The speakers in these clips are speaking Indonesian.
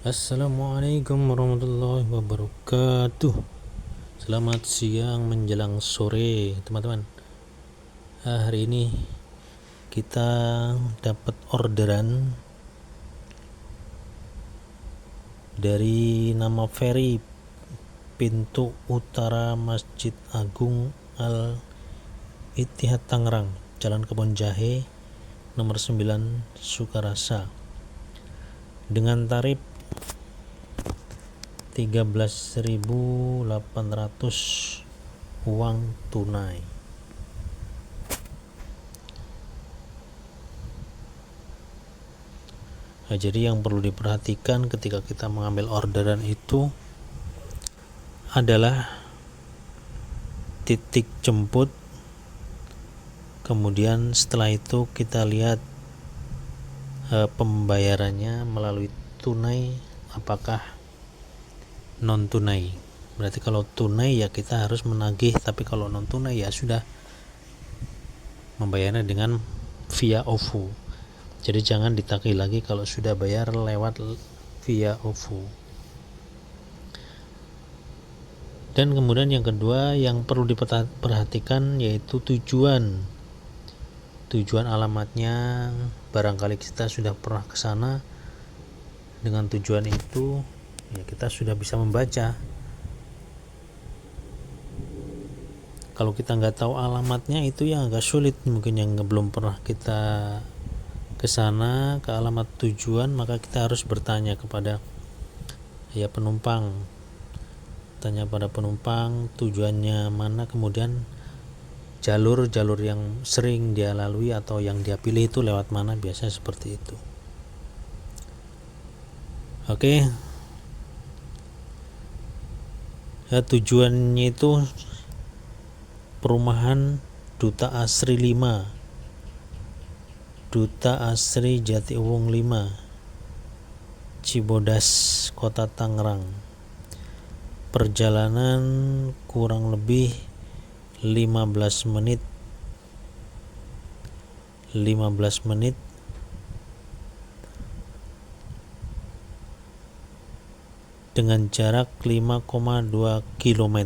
Assalamualaikum warahmatullahi wabarakatuh. Selamat siang menjelang sore teman-teman. Hari ini kita dapat orderan dari nama ferry pintu utara Masjid Agung Al-Ittihad Tangerang, Jalan Kebon Jahe nomor 9 Sukarasa, dengan tarif 13.800 uang tunai. Nah, jadi yang perlu diperhatikan ketika kita mengambil orderan itu adalah titik jemput, kemudian setelah itu kita lihat pembayarannya melalui tunai apakah non tunai. Berarti kalau tunai ya kita harus menagih, tapi kalau non tunai ya sudah membayarnya dengan via OVO. Jadi jangan ditagih lagi kalau sudah bayar lewat via OVO. Dan kemudian yang kedua yang perlu diperhatikan yaitu tujuan alamatnya. Barangkali kita sudah pernah ke sana, dengan tujuan itu ya kita sudah bisa membaca. Kalau kita nggak tahu alamatnya itu yang agak sulit, mungkin yang belum pernah kita ke sana ke alamat tujuan, maka kita harus bertanya kepada penumpang, tanya pada penumpang tujuannya mana, kemudian jalur yang sering dia lalui atau yang dia pilih itu lewat mana, biasanya seperti itu. Oke. Ya, tujuannya itu perumahan Duta Asri 5, Duta Asri Jatiuwung 5, Cibodas, Kota Tangerang. Perjalanan kurang lebih 15 menit dengan jarak 5,2 km.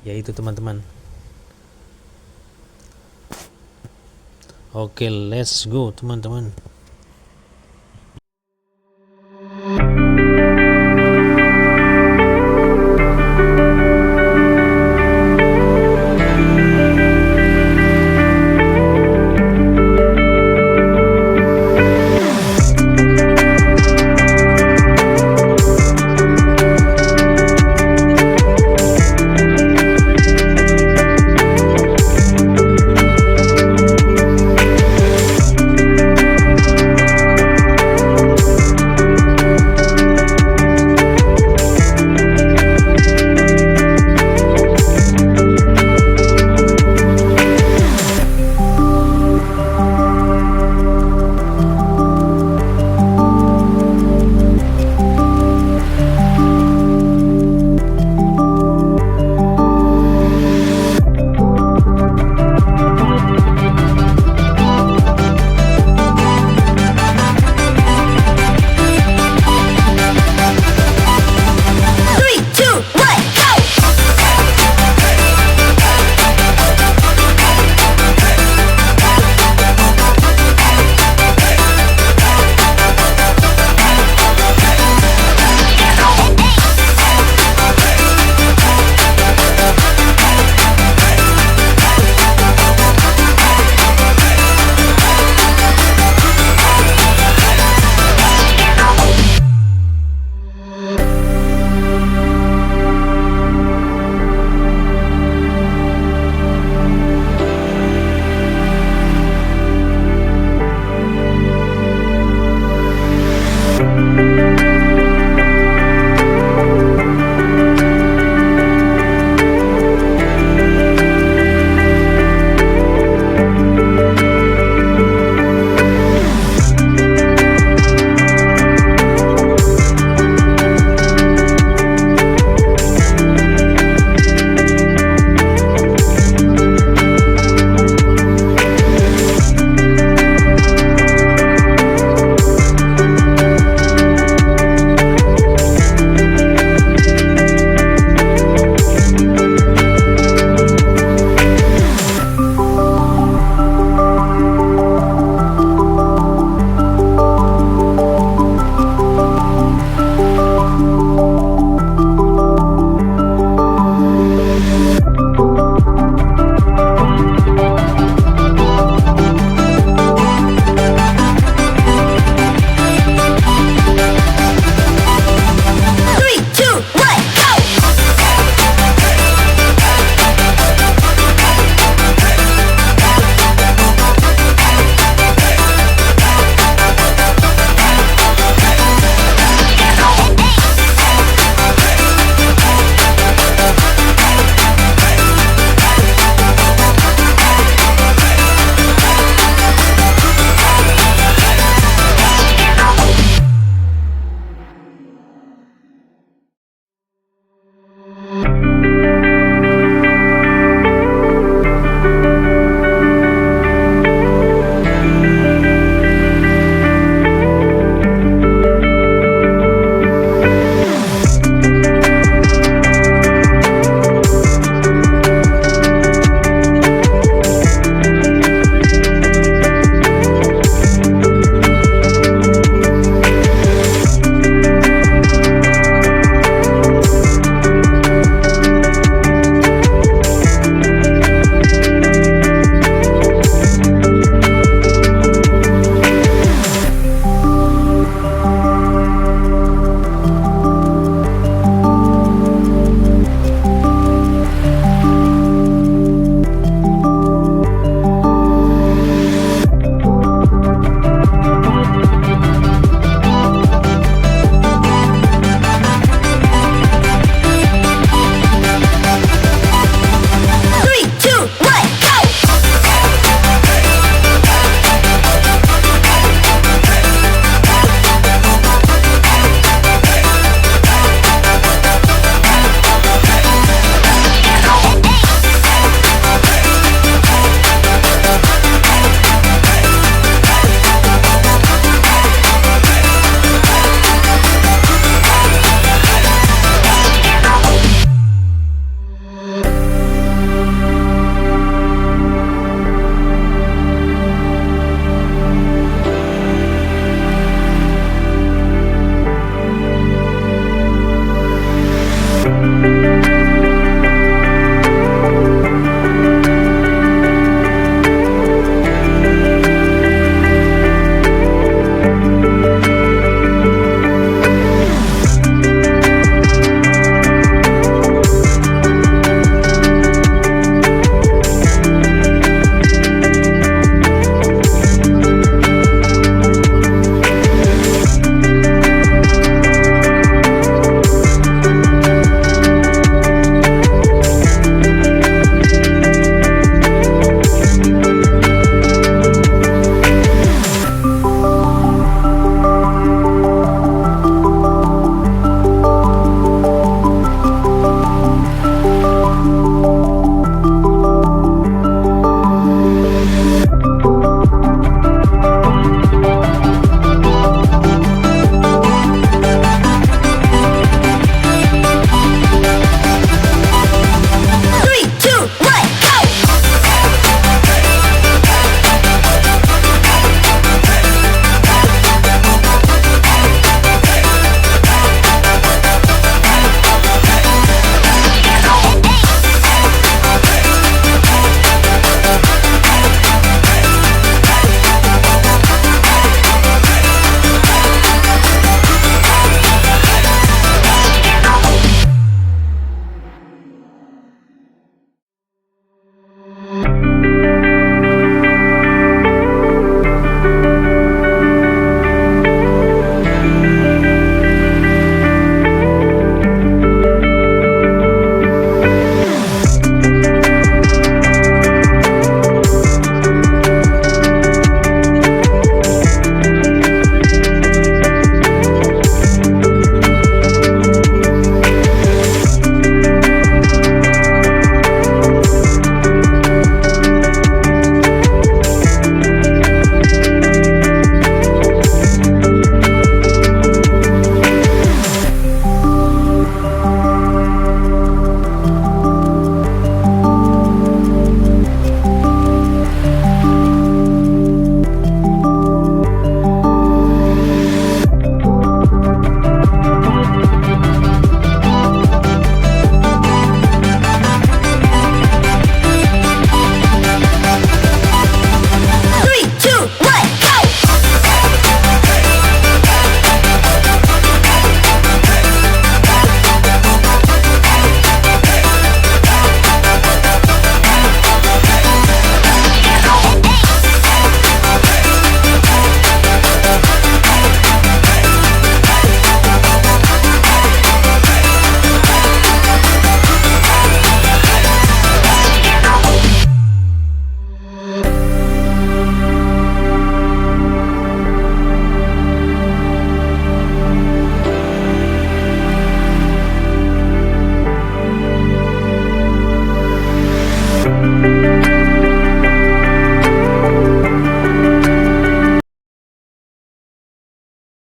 Yaitu teman-teman. Oke, let's go teman-teman.